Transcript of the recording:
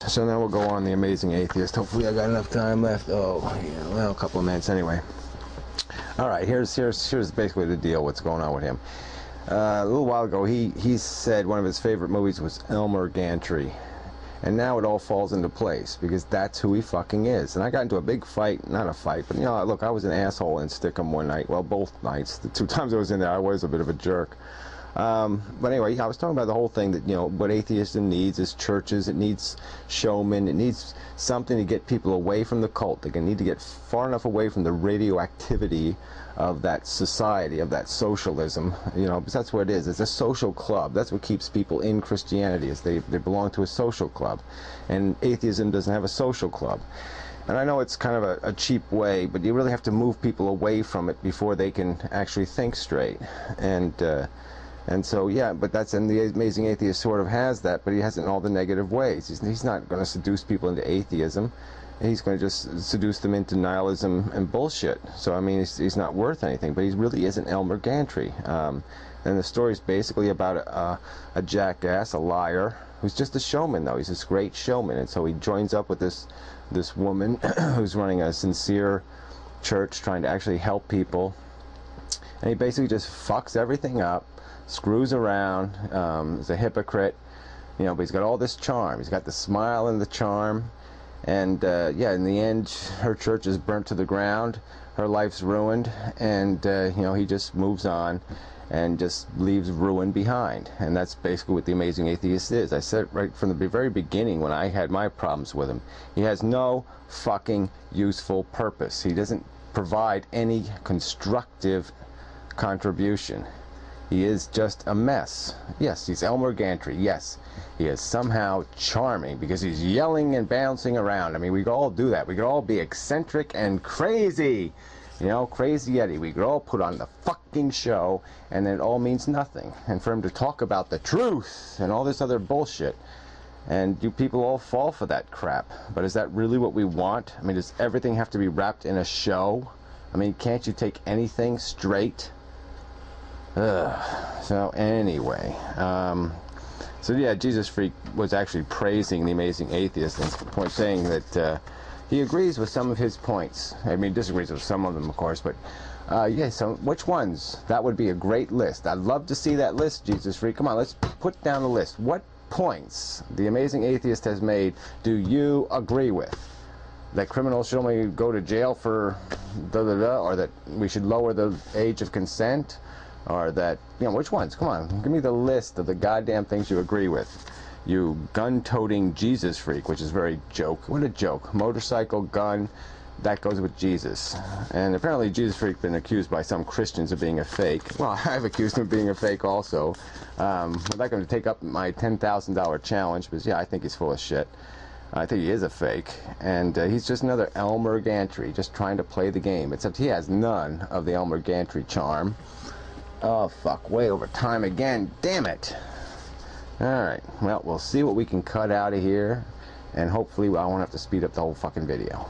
So now we'll go on the Amazing Atheist. Hopefully I got enough time left. Oh, yeah, well, a couple of minutes anyway. All right, here's basically the deal, what's going on with him. A little while ago, he said one of his favorite movies was Elmer Gantry. And now it all falls into place, because that's who he fucking is. And I got into a big fight, not a fight, but, you know, look, I was an asshole in Stickum one night. Well, both nights. The 2 times I was in there, I was a bit of a jerk. But anyway, I was talking about the whole thing that, you know, what atheism needs is churches, it needs showmen, it needs something to get people away from the cult. They need to get far enough away from the radioactivity of that society, of that socialism, you know, because that's what it is. It's a social club. That's what keeps people in Christianity, is they belong to a social club. And atheism doesn't have a social club. And I know it's kind of a cheap way, but you really have to move people away from it before they can actually think straight. And so, yeah, but that's, and the Amazing Atheist sort of has that, but he has it in all the negative ways. He's not going to seduce people into atheism. He's going to just seduce them into nihilism and bullshit. So, I mean, he's not worth anything, but he really is an Elmer Gantry. And the story's basically about a jackass, a liar, who's just a showman, though. He's this great showman. And so he joins up with this woman who's running a sincere church, trying to actually help people. And he basically just fucks everything up, screws around, is a hypocrite, you know, but he's got all this charm. He's got the smile and the charm, and yeah, in the end, her church is burnt to the ground, her life's ruined, and you know, he just moves on and just leaves ruin behind. And that's basically what the Amazing Atheist is. I said it right from the very beginning when I had my problems with him. He has no fucking useful purpose. He doesn't provide any constructive contribution. He is just a mess. Yes, he's Elmer Gantry. Yes, he is somehow charming because he's yelling and bouncing around. I mean, we could all do that. We could all be eccentric and crazy. You know, crazy Eddie. We could all put on the fucking show, and it all means nothing. And for him to talk about the truth and all this other bullshit, and you people all fall for that crap. But is that really what we want? I mean, does everything have to be wrapped in a show? I mean, can't you take anything straight? So anyway, so yeah, Jesus Freak was actually praising the Amazing Atheist and point saying that he agrees with some of his points. I mean, disagrees with some of them, of course, but yeah, so which ones? That would be a great list. I'd love to see that list, Jesus Freak. Come on, let's put down the list. What points the Amazing Atheist has made do you agree with? That criminals should only go to jail for da-da-da, or that we should lower the age of consent? Or that, you know, which ones? Come on, give me the list of the goddamn things you agree with. You gun-toting Jesus Freak, which is very joke. What a joke. Motorcycle, gun, that goes with Jesus. And apparently Jesus Freak been accused by some Christians of being a fake. Well, I've accused him of being a fake also. I'm not going to take up my $10,000 challenge, because yeah, I think he's full of shit. I think he is a fake, and he's just another Elmer Gantry, just trying to play the game, except he has none of the Elmer Gantry charm. Oh, fuck, way over time again, damn it. Alright, well, we'll see what we can cut out of here, and hopefully I won't have to speed up the whole fucking video.